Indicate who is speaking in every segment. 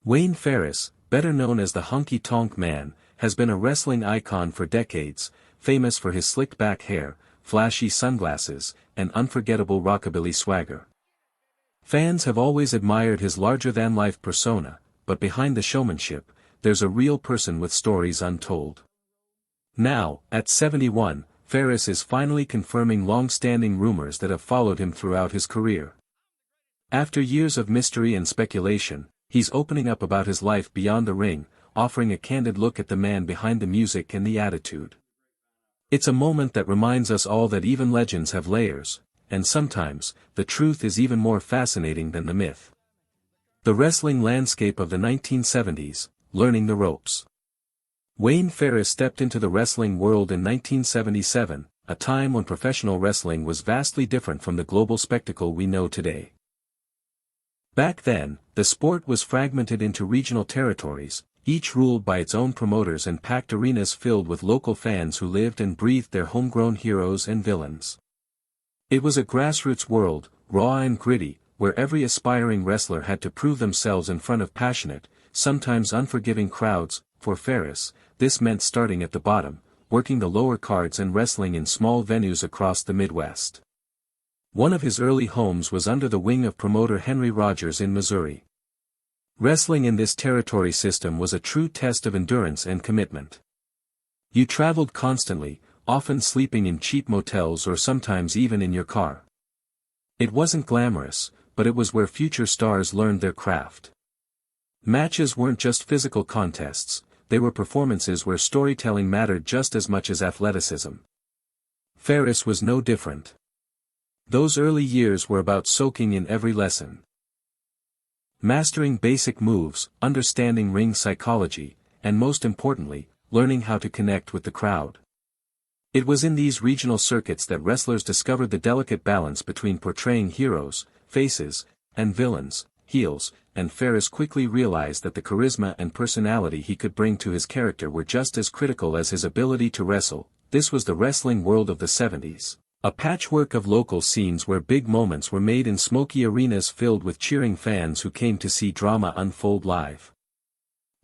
Speaker 1: Wayne Ferris, better known as the Honky Tonk Man, has been a wrestling icon for decades, famous for his slicked-back hair, flashy sunglasses, and unforgettable rockabilly swagger. Fans have always admired his larger-than-life persona, but behind the showmanship, there's a real person with stories untold. Now, at 71, Ferris is finally confirming long-standing rumors that have followed him throughout his career. After years of mystery and speculation, he's opening up about his life beyond the ring, offering a candid look at the man behind the music and the attitude. It's a moment that reminds us all that even legends have layers, and sometimes, the truth is even more fascinating than the myth. The wrestling landscape of the 1970s, learning the ropes. Wayne Ferris stepped into the wrestling world in 1977, a time when professional wrestling was vastly different from the global spectacle we know today. Back then, the sport was fragmented into regional territories, each ruled by its own promoters and packed arenas filled with local fans who lived and breathed their homegrown heroes and villains. It was a grassroots world, raw and gritty, where every aspiring wrestler had to prove themselves in front of passionate, sometimes unforgiving crowds. For Ferris, this meant starting at the bottom, working the lower cards and wrestling in small venues across the Midwest. One of his early homes was under the wing of promoter Henry Rogers in Missouri. Wrestling in this territory system was a true test of endurance and commitment. You traveled constantly, often sleeping in cheap motels or sometimes even in your car. It wasn't glamorous, but it was where future stars learned their craft. Matches weren't just physical contests, they were performances where storytelling mattered just as much as athleticism. Ferris was no different. Those early years were about soaking in every lesson. Mastering basic moves, understanding ring psychology, and most importantly, learning how to connect with the crowd. It was in these regional circuits that wrestlers discovered the delicate balance between portraying heroes, faces, and villains, heels, and Ferris quickly realized that the charisma and personality he could bring to his character were just as critical as his ability to wrestle. This was the wrestling world of the 70s. A patchwork of local scenes where big moments were made in smoky arenas filled with cheering fans who came to see drama unfold live.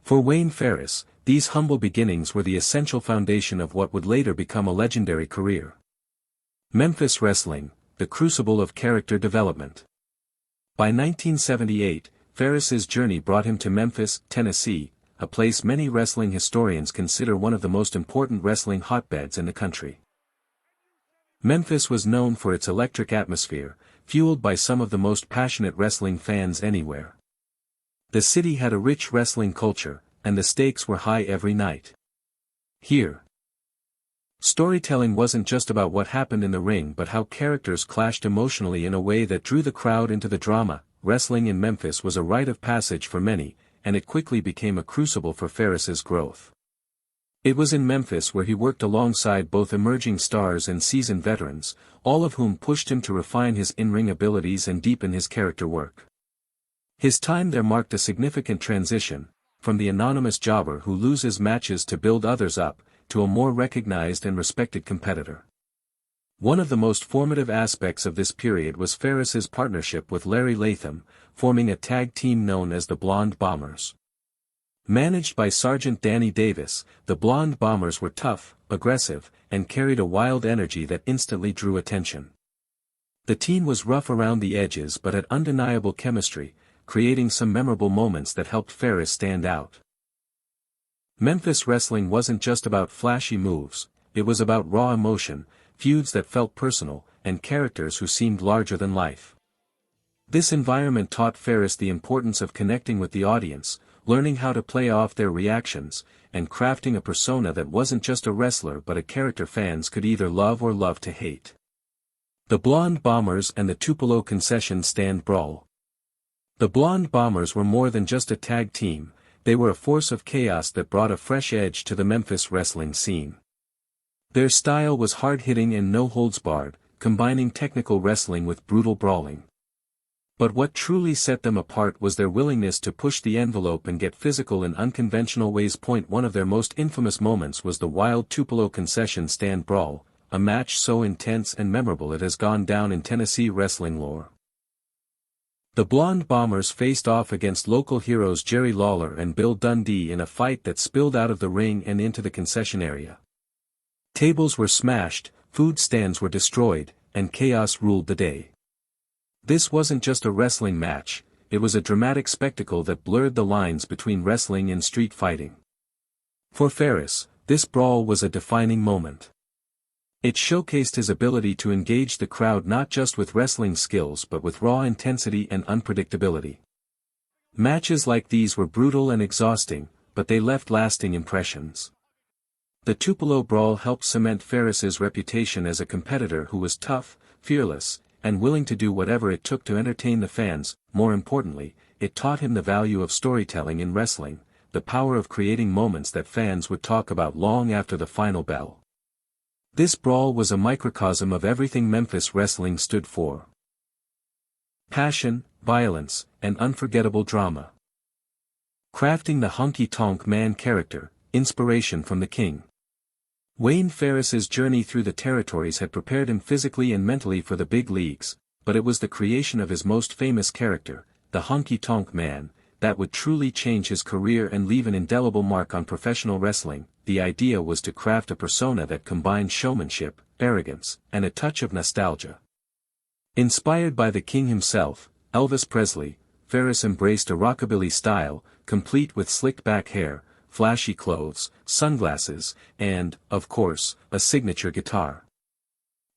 Speaker 1: For Wayne Ferris, these humble beginnings were the essential foundation of what would later become a legendary career. Memphis wrestling, the crucible of character development. By 1978, Ferris's journey brought him to Memphis, Tennessee, a place many wrestling historians consider one of the most important wrestling hotbeds in the country. Memphis was known for its electric atmosphere, fueled by some of the most passionate wrestling fans anywhere. The city had a rich wrestling culture, and the stakes were high every night. Here, storytelling wasn't just about what happened in the ring but how characters clashed emotionally in a way that drew the crowd into the drama. Wrestling in Memphis was a rite of passage for many, and it quickly became a crucible for Ferris's growth. It was in Memphis where he worked alongside both emerging stars and seasoned veterans, all of whom pushed him to refine his in-ring abilities and deepen his character work. His time there marked a significant transition, from the anonymous jobber who loses matches to build others up, to a more recognized and respected competitor. One of the most formative aspects of this period was Ferris's partnership with Larry Latham, forming a tag team known as the Blonde Bombers. Managed by Sergeant Danny Davis, the Blonde Bombers were tough, aggressive, and carried a wild energy that instantly drew attention. The team was rough around the edges but had undeniable chemistry, creating some memorable moments that helped Ferris stand out. Memphis wrestling wasn't just about flashy moves, it was about raw emotion, feuds that felt personal, and characters who seemed larger than life. This environment taught Ferris the importance of connecting with the audience, learning how to play off their reactions, and crafting a persona that wasn't just a wrestler but a character fans could either love or love to hate. The Blonde Bombers and the Tupelo Concession Stand Brawl. The Blonde Bombers were more than just a tag team, they were a force of chaos that brought a fresh edge to the Memphis wrestling scene. Their style was hard-hitting and no-holds-barred, combining technical wrestling with brutal brawling. But what truly set them apart was their willingness to push the envelope and get physical in unconventional ways. One of their most infamous moments was the wild Tupelo Concession Stand Brawl, a match so intense and memorable it has gone down in Tennessee wrestling lore. The Blonde Bombers faced off against local heroes Jerry Lawler and Bill Dundee in a fight that spilled out of the ring and into the concession area. Tables were smashed, food stands were destroyed, and chaos ruled the day. This wasn't just a wrestling match, it was a dramatic spectacle that blurred the lines between wrestling and street fighting. For Ferris, this brawl was a defining moment. It showcased his ability to engage the crowd not just with wrestling skills but with raw intensity and unpredictability. Matches like these were brutal and exhausting, but they left lasting impressions. The Tupelo brawl helped cement Ferris's reputation as a competitor who was tough, fearless, and willing to do whatever it took to entertain the fans. More importantly, it taught him the value of storytelling in wrestling, the power of creating moments that fans would talk about long after the final bell. This brawl was a microcosm of everything Memphis wrestling stood for. Passion, violence, and unforgettable drama. Crafting the Honky Tonk Man character, inspiration from the King. Wayne Ferris's journey through the territories had prepared him physically and mentally for the big leagues, but it was the creation of his most famous character, the Honky Tonk Man, that would truly change his career and leave an indelible mark on professional wrestling. The idea was to craft a persona that combined showmanship, arrogance, and a touch of nostalgia. Inspired by the King himself, Elvis Presley, Ferris embraced a rockabilly style, complete with slicked back hair, flashy clothes, sunglasses, and, of course, a signature guitar.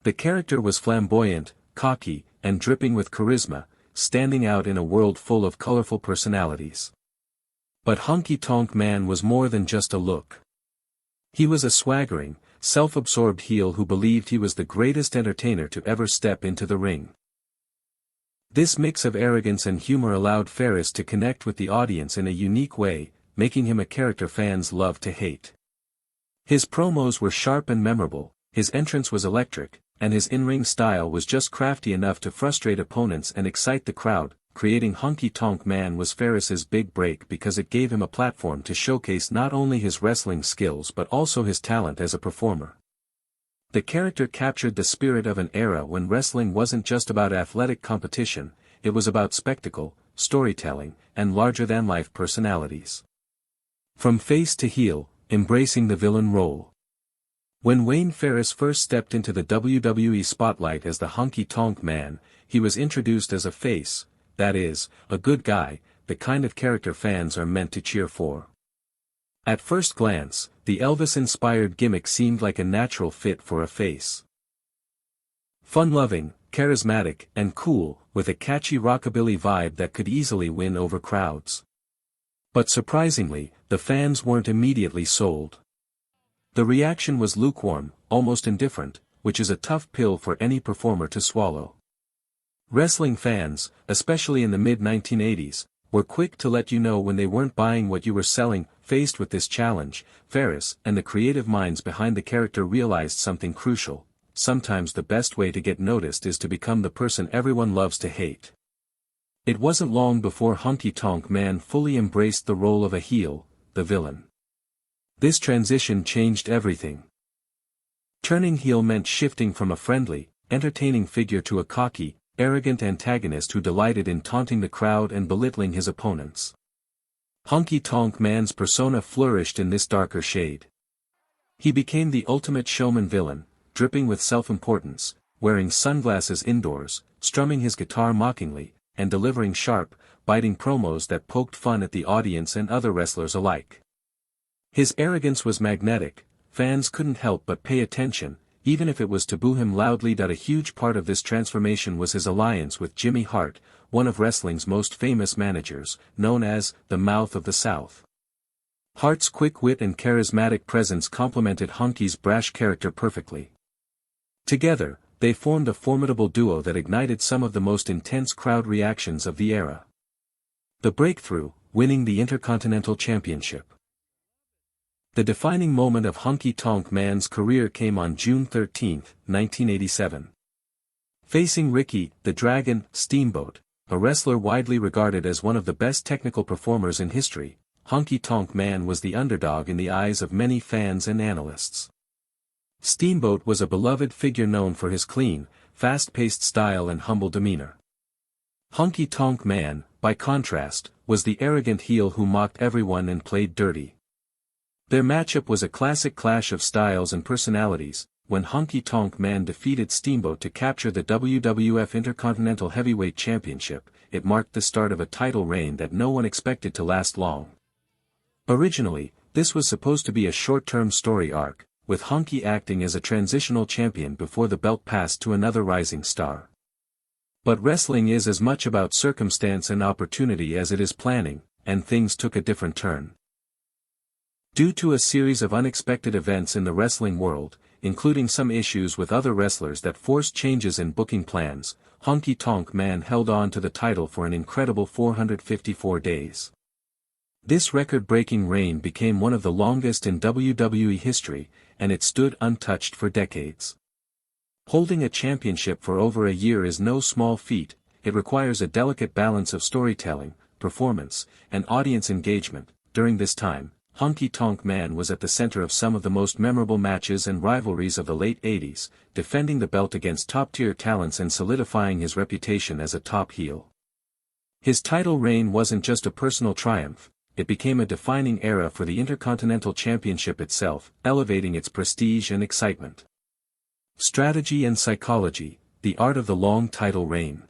Speaker 1: The character was flamboyant, cocky, and dripping with charisma, standing out in a world full of colorful personalities. But Honky Tonk Man was more than just a look. He was a swaggering, self-absorbed heel who believed he was the greatest entertainer to ever step into the ring. This mix of arrogance and humor allowed Ferris to connect with the audience in a unique way, making him a character fans loved to hate. His promos were sharp and memorable, his entrance was electric, and his in-ring style was just crafty enough to frustrate opponents and excite the crowd. Creating Honky Tonk Man was Ferris's big break because it gave him a platform to showcase not only his wrestling skills but also his talent as a performer. The character captured the spirit of an era when wrestling wasn't just about athletic competition, it was about spectacle, storytelling, and larger-than-life personalities. From face to heel, embracing the villain role. When Wayne Ferris first stepped into the WWE spotlight as the Honky Tonk Man, he was introduced as a face, that is, a good guy, the kind of character fans are meant to cheer for. At first glance, the Elvis-inspired gimmick seemed like a natural fit for a face. Fun-loving, charismatic, and cool, with a catchy rockabilly vibe that could easily win over crowds. But surprisingly, the fans weren't immediately sold. The reaction was lukewarm, almost indifferent, which is a tough pill for any performer to swallow. Wrestling fans, especially in the mid-1980s, were quick to let you know when they weren't buying what you were selling. Faced with this challenge, Ferris and the creative minds behind the character realized something crucial: sometimes the best way to get noticed is to become the person everyone loves to hate. It wasn't long before Honky Tonk Man fully embraced the role of a heel, the villain. This transition changed everything. Turning heel meant shifting from a friendly, entertaining figure to a cocky, arrogant antagonist who delighted in taunting the crowd and belittling his opponents. Honky Tonk Man's persona flourished in this darker shade. He became the ultimate showman villain, dripping with self-importance, wearing sunglasses indoors, strumming his guitar mockingly, and delivering sharp, biting promos that poked fun at the audience and other wrestlers alike. His arrogance was magnetic, fans couldn't help but pay attention, even if it was to boo him loudly. A huge part of this transformation was his alliance with Jimmy Hart, one of wrestling's most famous managers, known as the Mouth of the South. Hart's quick wit and charismatic presence complemented Honky's brash character perfectly. Together, they formed a formidable duo that ignited some of the most intense crowd reactions of the era. The breakthrough, winning the Intercontinental Championship. The defining moment of Honky Tonk Man's career came on June 13, 1987. Facing Ricky, the Dragon, Steamboat, a wrestler widely regarded as one of the best technical performers in history, Honky Tonk Man was the underdog in the eyes of many fans and analysts. Steamboat was a beloved figure known for his clean, fast-paced style and humble demeanor. Honky Tonk Man, by contrast, was the arrogant heel who mocked everyone and played dirty. Their matchup was a classic clash of styles and personalities. When Honky Tonk Man defeated Steamboat to capture the WWF Intercontinental Heavyweight Championship, it marked the start of a title reign that no one expected to last long. Originally, this was supposed to be a short-term story arc, with Honky acting as a transitional champion before the belt passed to another rising star. But wrestling is as much about circumstance and opportunity as it is planning, and things took a different turn. Due to a series of unexpected events in the wrestling world, including some issues with other wrestlers that forced changes in booking plans, Honky Tonk Man held on to the title for an incredible 454 days. This record-breaking reign became one of the longest in WWE history, and it stood untouched for decades. Holding a championship for over a year is no small feat. It requires a delicate balance of storytelling, performance, and audience engagement. During this time, Honky Tonk Man was at the center of some of the most memorable matches and rivalries of the late 80s, defending the belt against top-tier talents and solidifying his reputation as a top heel. His title reign wasn't just a personal triumph, it became a defining era for the Intercontinental Championship itself, elevating its prestige and excitement. Strategy and psychology, the art of the long title reign.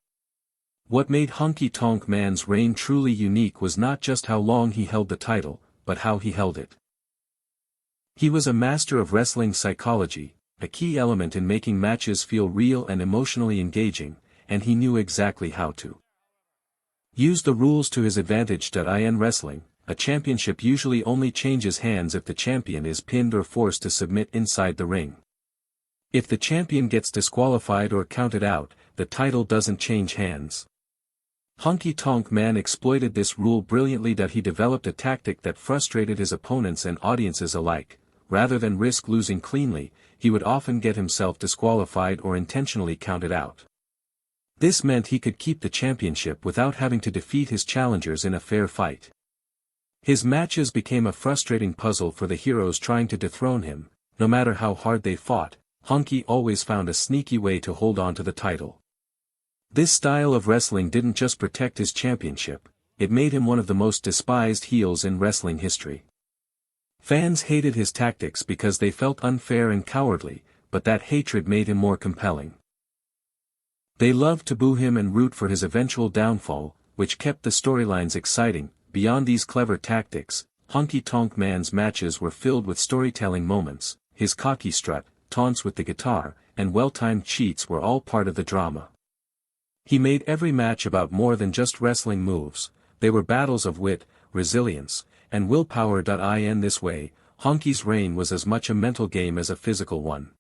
Speaker 1: What made Honky Tonk Man's reign truly unique was not just how long he held the title, but how he held it. He was a master of wrestling psychology, a key element in making matches feel real and emotionally engaging, and he knew exactly how to use the rules to his advantage. In wrestling, a championship usually only changes hands if the champion is pinned or forced to submit inside the ring. If the champion gets disqualified or counted out, the title doesn't change hands. Honky Tonk Man exploited this rule brilliantly. He developed a tactic that frustrated his opponents and audiences alike. Rather than risk losing cleanly, he would often get himself disqualified or intentionally counted out. This meant he could keep the championship without having to defeat his challengers in a fair fight. His matches became a frustrating puzzle for the heroes trying to dethrone him. No matter how hard they fought, Honky always found a sneaky way to hold on to the title. This style of wrestling didn't just protect his championship, it made him one of the most despised heels in wrestling history. Fans hated his tactics because they felt unfair and cowardly, but that hatred made him more compelling. They loved to boo him and root for his eventual downfall, which kept the storylines exciting. Beyond these clever tactics, Honky Tonk Man's matches were filled with storytelling moments. His cocky strut, taunts with the guitar, and well-timed cheats were all part of the drama. He made every match about more than just wrestling moves, they were battles of wit, resilience, and willpower. In this way, Honky's reign was as much a mental game as a physical one.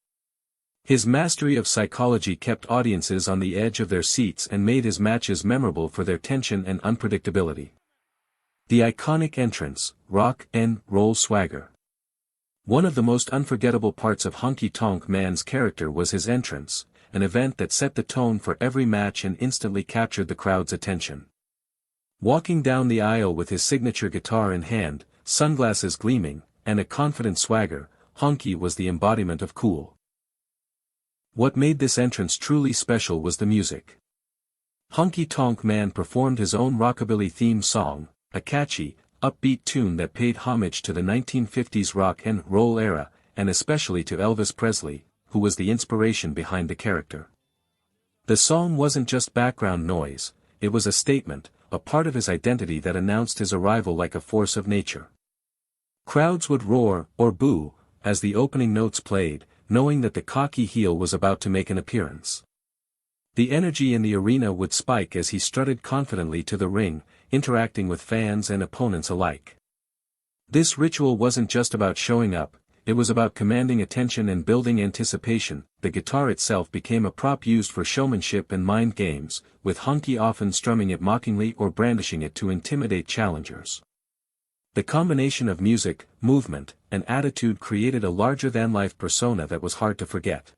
Speaker 1: His mastery of psychology kept audiences on the edge of their seats and made his matches memorable for their tension and unpredictability. The iconic entrance, rock and roll swagger. One of the most unforgettable parts of Honky Tonk Man's character was his entrance, an event that set the tone for every match and instantly captured the crowd's attention. Walking down the aisle with his signature guitar in hand, sunglasses gleaming, and a confident swagger, Honky was the embodiment of cool. What made this entrance truly special was the music. Honky Tonk Man performed his own rockabilly theme song, a catchy, upbeat tune that paid homage to the 1950s rock and roll era, and especially to Elvis Presley, who was the inspiration behind the character. The song wasn't just background noise, it was a statement, a part of his identity that announced his arrival like a force of nature. Crowds would roar, or boo, as the opening notes played, knowing that the cocky heel was about to make an appearance. The energy in the arena would spike as he strutted confidently to the ring, interacting with fans and opponents alike. This ritual wasn't just about showing up, it was about commanding attention and building anticipation. The guitar itself became a prop used for showmanship and mind games, with Honky often strumming it mockingly or brandishing it to intimidate challengers. The combination of music, movement, and attitude created a larger-than-life persona that was hard to forget.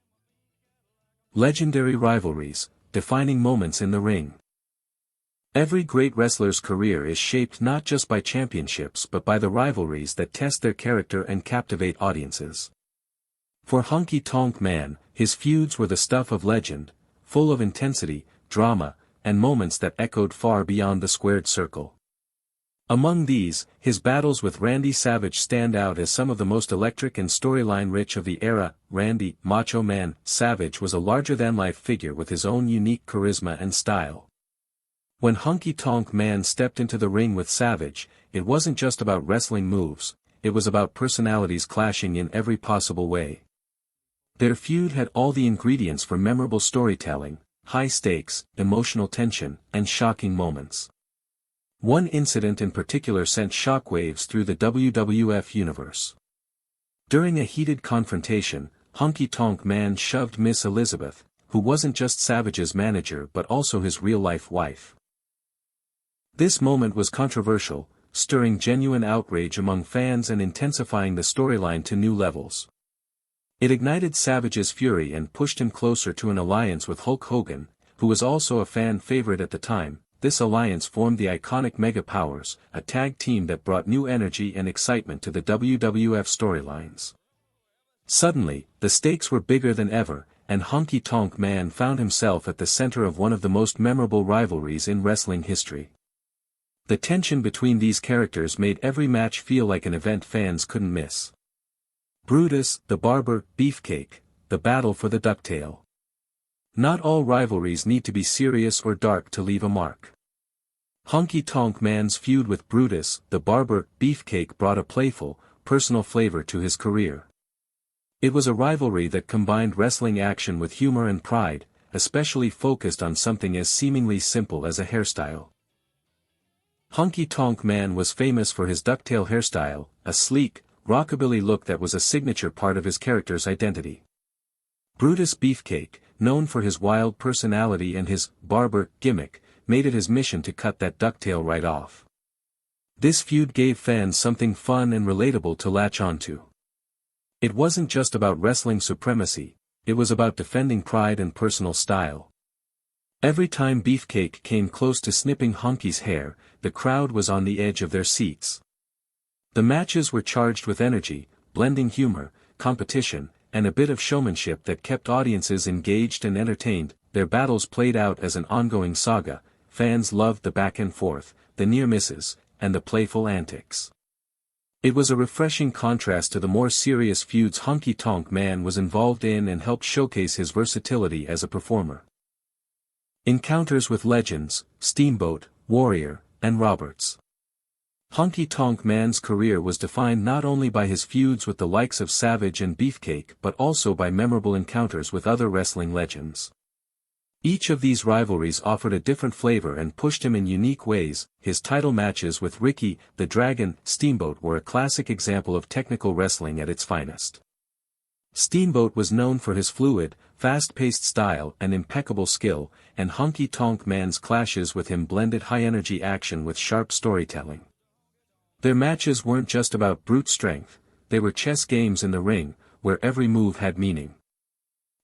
Speaker 1: Legendary rivalries, defining moments in the ring. Every great wrestler's career is shaped not just by championships but by the rivalries that test their character and captivate audiences. For Honky Tonk Man, his feuds were the stuff of legend, full of intensity, drama, and moments that echoed far beyond the squared circle. Among these, his battles with Randy Savage stand out as some of the most electric and storyline-rich of the era. Randy, Macho Man, Savage was a larger-than-life figure with his own unique charisma and style. When Honky Tonk Man stepped into the ring with Savage, it wasn't just about wrestling moves, it was about personalities clashing in every possible way. Their feud had all the ingredients for memorable storytelling, high stakes, emotional tension, and shocking moments. One incident in particular sent shockwaves through the WWF universe. During a heated confrontation, Honky Tonk Man shoved Miss Elizabeth, who wasn't just Savage's manager but also his real-life wife. This moment was controversial, stirring genuine outrage among fans and intensifying the storyline to new levels. It ignited Savage's fury and pushed him closer to an alliance with Hulk Hogan, who was also a fan favorite at the time. This alliance formed the iconic Mega Powers, a tag team that brought new energy and excitement to the WWF storylines. Suddenly, the stakes were bigger than ever, and Honky Tonk Man found himself at the center of one of the most memorable rivalries in wrestling history. The tension between these characters made every match feel like an event fans couldn't miss. Brutus, the Barber, Beefcake, the battle for the ducktail. Not all rivalries need to be serious or dark to leave a mark. Honky Tonk Man's feud with Brutus, the Barber, Beefcake brought a playful, personal flavor to his career. It was a rivalry that combined wrestling action with humor and pride, especially focused on something as seemingly simple as a hairstyle. Honky Tonk Man was famous for his ducktail hairstyle, a sleek, rockabilly look that was a signature part of his character's identity. Brutus Beefcake, known for his wild personality and his barber gimmick, made it his mission to cut that ducktail right off. This feud gave fans something fun and relatable to latch onto. It wasn't just about wrestling supremacy, it was about defending pride and personal style. Every time Beefcake came close to snipping Honky's hair, the crowd was on the edge of their seats. The matches were charged with energy, blending humor, competition, and a bit of showmanship that kept audiences engaged and entertained. Their battles played out as an ongoing saga. Fans loved the back and forth, the near misses, and the playful antics. It was a refreshing contrast to the more serious feuds Honky Tonk Man was involved in and helped showcase his versatility as a performer. Encounters with legends, Steamboat, Warrior, and Roberts. Honky Tonk Man's career was defined not only by his feuds with the likes of Savage and Beefcake but also by memorable encounters with other wrestling legends. Each of these rivalries offered a different flavor and pushed him in unique ways. His title matches with Ricky, the Dragon, Steamboat were a classic example of technical wrestling at its finest. Steamboat was known for his fluid, fast-paced style and impeccable skill, and Honky Tonk Man's clashes with him blended high-energy action with sharp storytelling. Their matches weren't just about brute strength, they were chess games in the ring, where every move had meaning.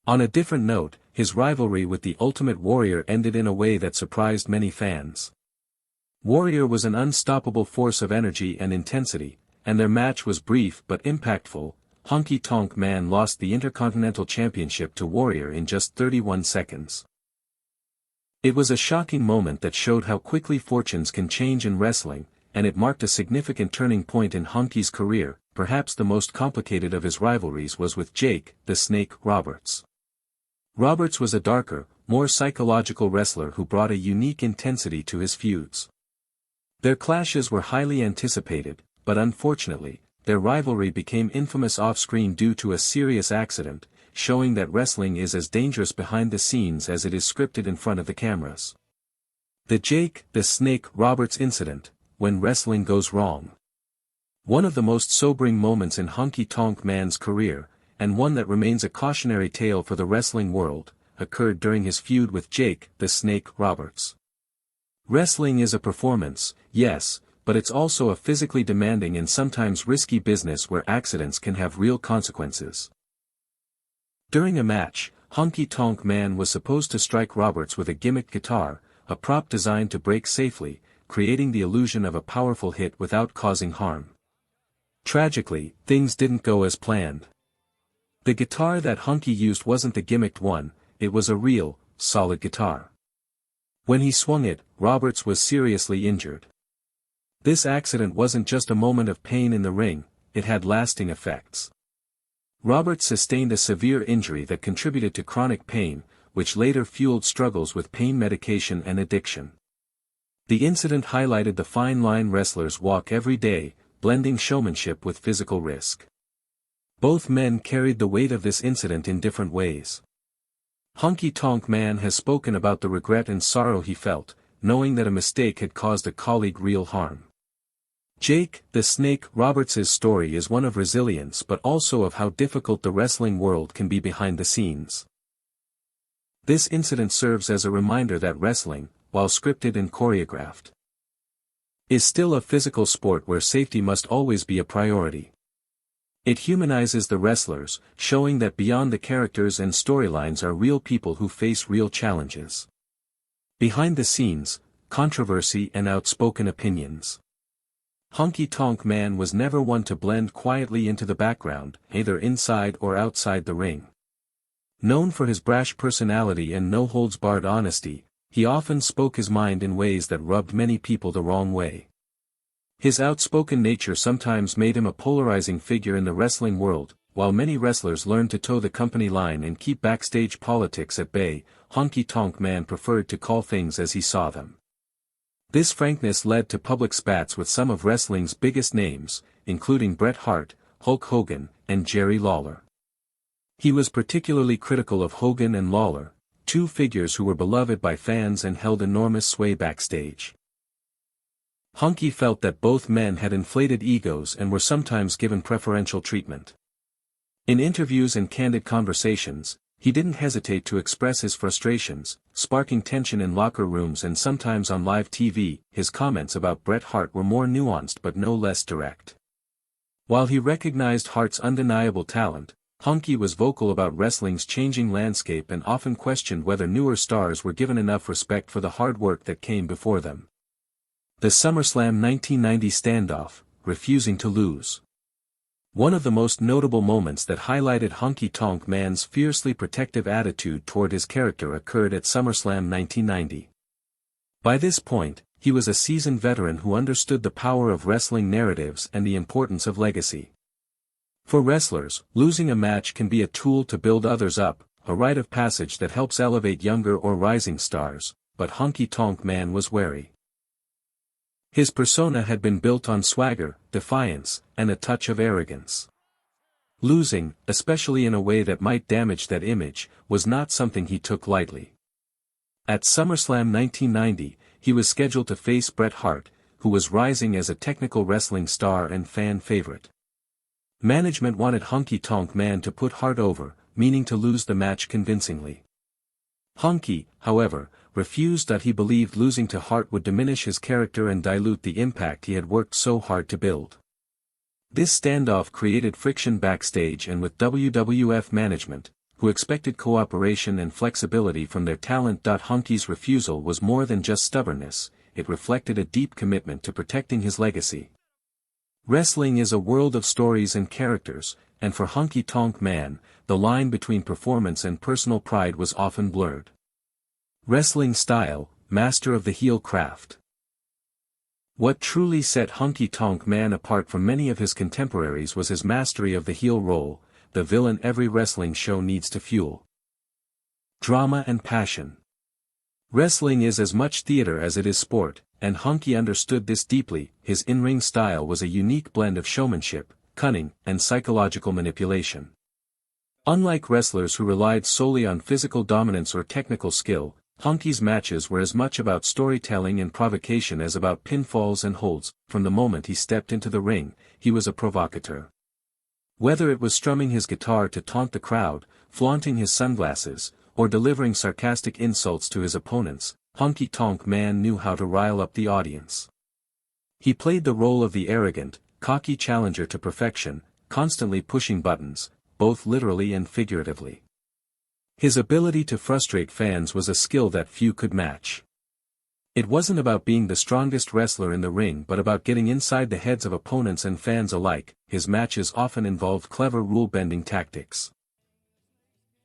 Speaker 1: On a different note, his rivalry with the Ultimate Warrior ended in a way that surprised many fans. Warrior was an unstoppable force of energy and intensity, and their match was brief but impactful. Honky Tonk Man lost the Intercontinental Championship to Warrior in just 31 seconds. It was a shocking moment that showed how quickly fortunes can change in wrestling, and it marked a significant turning point in Honky's career. Perhaps the most complicated of his rivalries was with Jake, the Snake, Roberts. Roberts was a darker, more psychological wrestler who brought a unique intensity to his feuds. Their clashes were highly anticipated, but unfortunately, their rivalry became infamous off-screen due to a serious accident, showing that wrestling is as dangerous behind the scenes as it is scripted in front of the cameras. The Jake, the Snake, Roberts incident, when wrestling goes wrong. One of the most sobering moments in Honky Tonk Man's career, and one that remains a cautionary tale for the wrestling world, occurred during his feud with Jake, the Snake, Roberts. Wrestling is a performance, yes, but it's also a physically demanding and sometimes risky business where accidents can have real consequences. During a match, Honky Tonk Man was supposed to strike Roberts with a gimmick guitar, a prop designed to break safely, creating the illusion of a powerful hit without causing harm. Tragically, things didn't go as planned. The guitar that Honky used wasn't the gimmicked one, it was a real, solid guitar. When he swung it, Roberts was seriously injured. This accident wasn't just a moment of pain in the ring, it had lasting effects. Roberts sustained a severe injury that contributed to chronic pain, which later fueled struggles with pain medication and addiction. The incident highlighted the fine line wrestlers walk every day, blending showmanship with physical risk. Both men carried the weight of this incident in different ways. Honky Tonk Man has spoken about the regret and sorrow he felt, knowing that a mistake had caused a colleague real harm. Jake, the Snake Roberts' story is one of resilience but also of how difficult the wrestling world can be behind the scenes. This incident serves as a reminder that wrestling, while scripted and choreographed, is still a physical sport where safety must always be a priority. It humanizes the wrestlers, showing that beyond the characters and storylines are real people who face real challenges. Behind the scenes, controversy and outspoken opinions. Honky Tonk Man was never one to blend quietly into the background, either inside or outside the ring. Known for his brash personality and no-holds-barred honesty, he often spoke his mind in ways that rubbed many people the wrong way. His outspoken nature sometimes made him a polarizing figure in the wrestling world. While many wrestlers learned to toe the company line and keep backstage politics at bay, Honky Tonk Man preferred to call things as he saw them. This frankness led to public spats with some of wrestling's biggest names, including Bret Hart, Hulk Hogan, and Jerry Lawler. He was particularly critical of Hogan and Lawler, two figures who were beloved by fans and held enormous sway backstage. Honky felt that both men had inflated egos and were sometimes given preferential treatment. In interviews and candid conversations, he didn't hesitate to express his frustrations, sparking tension in locker rooms and sometimes on live TV. His comments about Bret Hart were more nuanced but no less direct. While he recognized Hart's undeniable talent, Honky was vocal about wrestling's changing landscape and often questioned whether newer stars were given enough respect for the hard work that came before them. The SummerSlam 1990 standoff, refusing to lose. One of the most notable moments that highlighted Honky Tonk Man's fiercely protective attitude toward his character occurred at SummerSlam 1990. By this point, he was a seasoned veteran who understood the power of wrestling narratives and the importance of legacy. For wrestlers, losing a match can be a tool to build others up, a rite of passage that helps elevate younger or rising stars, but Honky Tonk Man was wary. His persona had been built on swagger, defiance, and a touch of arrogance. Losing, especially in a way that might damage that image, was not something he took lightly. At SummerSlam 1990, he was scheduled to face Bret Hart, who was rising as a technical wrestling star and fan favorite. Management wanted Honky Tonk Man to put Hart over, meaning to lose the match convincingly. Honky, however, refused that he believed losing to Hart would diminish his character and dilute the impact he had worked so hard to build. This standoff created friction backstage and with WWF management, who expected cooperation and flexibility from their talent. Honky's refusal was more than just stubbornness, it reflected a deep commitment to protecting his legacy. Wrestling is a world of stories and characters, and for Honky Tonk Man, the line between performance and personal pride was often blurred. Wrestling style, master of the heel craft. What truly set Honky Tonk Man apart from many of his contemporaries was his mastery of the heel role, the villain every wrestling show needs to fuel drama and passion. Wrestling is as much theater as it is sport, and Honky understood this deeply. His in-ring style was a unique blend of showmanship, cunning, and psychological manipulation. Unlike wrestlers who relied solely on physical dominance or technical skill, Honky's matches were as much about storytelling and provocation as about pinfalls and holds. From the moment he stepped into the ring, he was a provocateur. Whether it was strumming his guitar to taunt the crowd, flaunting his sunglasses, or delivering sarcastic insults to his opponents, Honky Tonk Man knew how to rile up the audience. He played the role of the arrogant, cocky challenger to perfection, constantly pushing buttons, both literally and figuratively. His ability to frustrate fans was a skill that few could match. It wasn't about being the strongest wrestler in the ring but about getting inside the heads of opponents and fans alike. His matches often involved clever rule-bending tactics.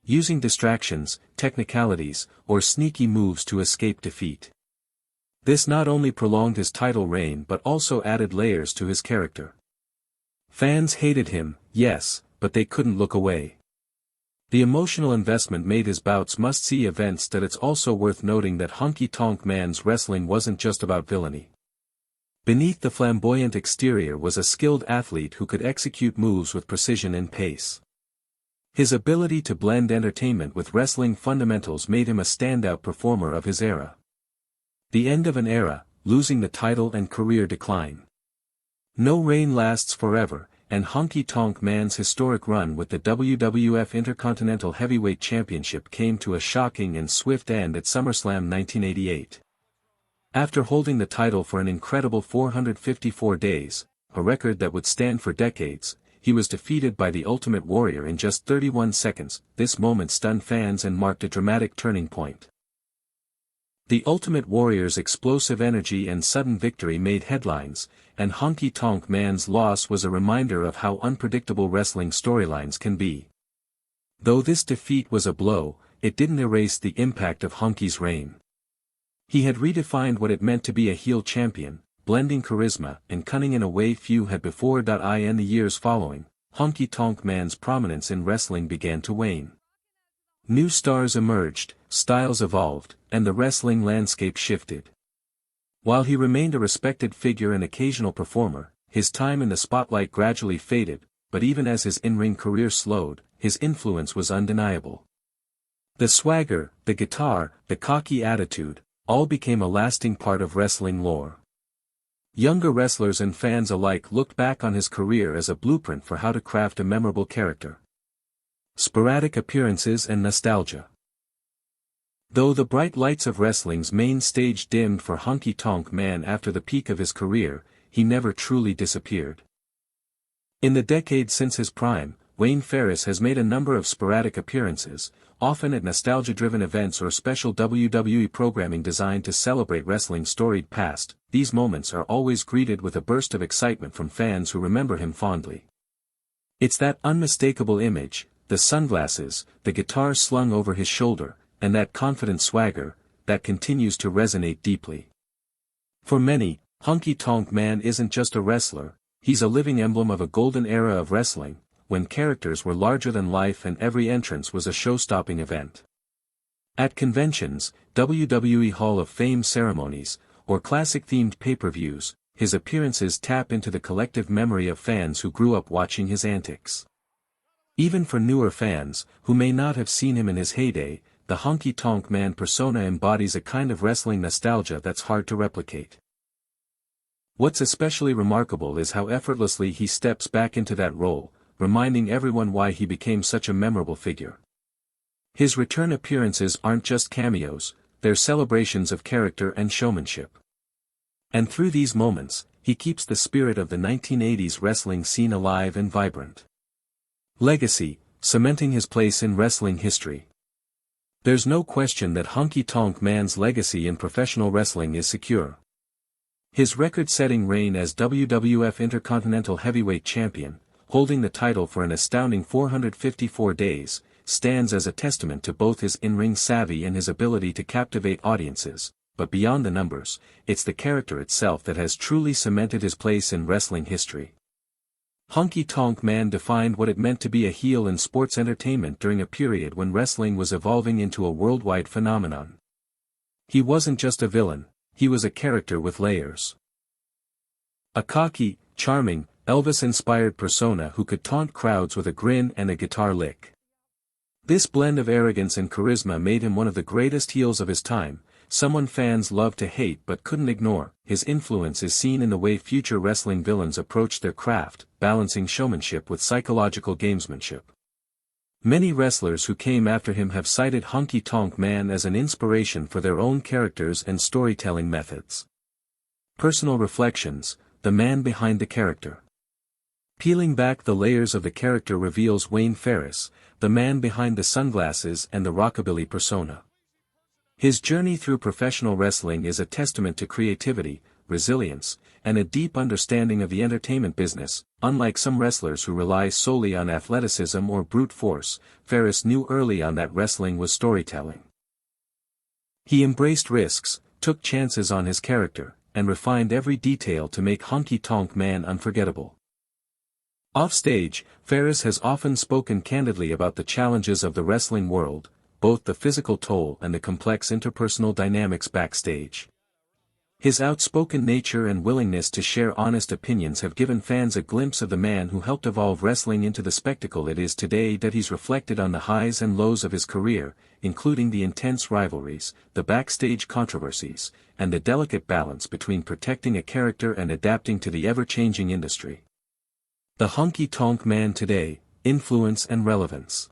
Speaker 1: using distractions, technicalities, or sneaky moves to escape defeat. This not only prolonged his title reign but also added layers to his character. Fans hated him, yes, but they couldn't look away. The emotional investment made his bouts must-see events. That it's also worth noting that Honky Tonk Man's wrestling wasn't just about villainy. Beneath the flamboyant exterior was a skilled athlete who could execute moves with precision and pace. His ability to blend entertainment with wrestling fundamentals made him a standout performer of his era. The end of an era, losing the title and career decline. No reign lasts forever, and Honky Tonk Man's historic run with the WWF Intercontinental Heavyweight Championship came to a shocking and swift end at SummerSlam 1988. After holding the title for an incredible 454 days, a record that would stand for decades, he was defeated by the Ultimate Warrior in just 31 seconds. This moment stunned fans and marked a dramatic turning point. The Ultimate Warrior's explosive energy and sudden victory made headlines, and Honky Tonk Man's loss was a reminder of how unpredictable wrestling storylines can be. Though this defeat was a blow, it didn't erase the impact of Honky's reign. He had redefined what it meant to be a heel champion, blending charisma and cunning in a way few had before. In the years following, Honky Tonk Man's prominence in wrestling began to wane. New stars emerged, styles evolved, and the wrestling landscape shifted. While he remained a respected figure and occasional performer, his time in the spotlight gradually faded, but even as his in-ring career slowed, his influence was undeniable. The swagger, the guitar, the cocky attitude, all became a lasting part of wrestling lore. Younger wrestlers and fans alike looked back on his career as a blueprint for how to craft a memorable character. Sporadic appearances and nostalgia. Though the bright lights of wrestling's main stage dimmed for Honky Tonk Man after the peak of his career, he never truly disappeared. In the decades since his prime, Wayne Ferris has made a number of sporadic appearances, often at nostalgia-driven events or special WWE programming designed to celebrate wrestling's storied past. These moments are always greeted with a burst of excitement from fans who remember him fondly. It's that unmistakable image, the sunglasses, the guitar slung over his shoulder, and that confident swagger, that continues to resonate deeply. For many, Honky Tonk Man isn't just a wrestler, he's a living emblem of a golden era of wrestling, when characters were larger than life and every entrance was a show-stopping event. At conventions, WWE Hall of Fame ceremonies, or classic-themed pay-per-views, his appearances tap into the collective memory of fans who grew up watching his antics. Even for newer fans, who may not have seen him in his heyday, the Honky Tonk Man persona embodies a kind of wrestling nostalgia that's hard to replicate. What's especially remarkable is how effortlessly he steps back into that role, reminding everyone why he became such a memorable figure. His return appearances aren't just cameos, they're celebrations of character and showmanship. And through these moments, he keeps the spirit of the 1980s wrestling scene alive and vibrant. Legacy, cementing his place in wrestling history. There's no question that Honky Tonk Man's legacy in professional wrestling is secure. His record-setting reign as WWF Intercontinental Heavyweight Champion, holding the title for an astounding 454 days, stands as a testament to both his in-ring savvy and his ability to captivate audiences. But beyond the numbers, it's the character itself that has truly cemented his place in wrestling history. Honky Tonk Man defined what it meant to be a heel in sports entertainment during a period when wrestling was evolving into a worldwide phenomenon. He wasn't just a villain, he was a character with layers. A cocky, charming, Elvis-inspired persona who could taunt crowds with a grin and a guitar lick. This blend of arrogance and charisma made him one of the greatest heels of his time, someone fans loved to hate but couldn't ignore. His influence is seen in the way future wrestling villains approached their craft, balancing showmanship with psychological gamesmanship. Many wrestlers who came after him have cited Honky Tonk Man as an inspiration for their own characters and storytelling methods. Personal reflections, the man behind the character. Peeling back the layers of the character reveals Wayne Ferris, the man behind the sunglasses and the rockabilly persona. His journey through professional wrestling is a testament to creativity, resilience, and a deep understanding of the entertainment business. Unlike some wrestlers who rely solely on athleticism or brute force, Ferris knew early on that wrestling was storytelling. He embraced risks, took chances on his character, and refined every detail to make Honky Tonk Man unforgettable. Offstage, Ferris has often spoken candidly about the challenges of the wrestling world, both the physical toll and the complex interpersonal dynamics backstage. His outspoken nature and willingness to share honest opinions have given fans a glimpse of the man who helped evolve wrestling into the spectacle it is today. That he's reflected on the highs and lows of his career, including the intense rivalries, the backstage controversies, and the delicate balance between protecting a character and adapting to the ever-changing industry. The Honky Tonk Man today, influence and relevance.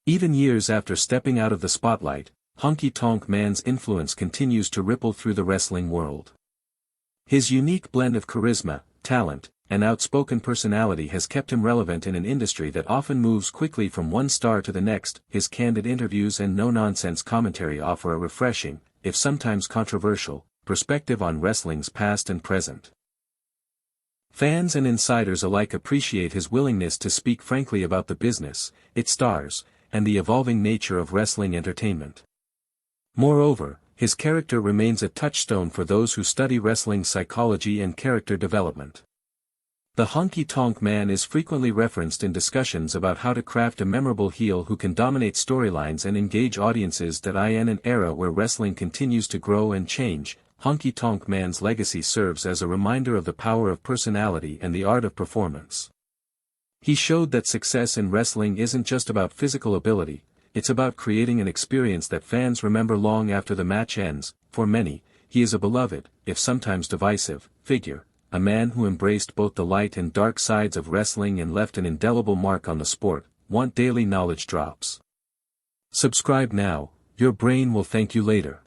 Speaker 1: Even years after stepping out of the spotlight, Honky Tonk Man's influence continues to ripple through the wrestling world. His unique blend of charisma, talent, and outspoken personality has kept him relevant in an industry that often moves quickly from one star to the next. His candid interviews and no-nonsense commentary offer a refreshing, if sometimes controversial, perspective on wrestling's past and present. Fans and insiders alike appreciate his willingness to speak frankly about the business, its stars, and the evolving nature of wrestling entertainment. Moreover, his character remains a touchstone for those who study wrestling psychology and character development. The Honky Tonk Man is frequently referenced in discussions about how to craft a memorable heel who can dominate storylines and engage audiences. That in an era where wrestling continues to grow and change, Honky Tonk Man's legacy serves as a reminder of the power of personality and the art of performance. He showed that success in wrestling isn't just about physical ability, it's about creating an experience that fans remember long after the match ends. For many, he is a beloved, if sometimes divisive, figure, a man who embraced both the light and dark sides of wrestling and left an indelible mark on the sport. Want daily knowledge drops? Subscribe now, your brain will thank you later.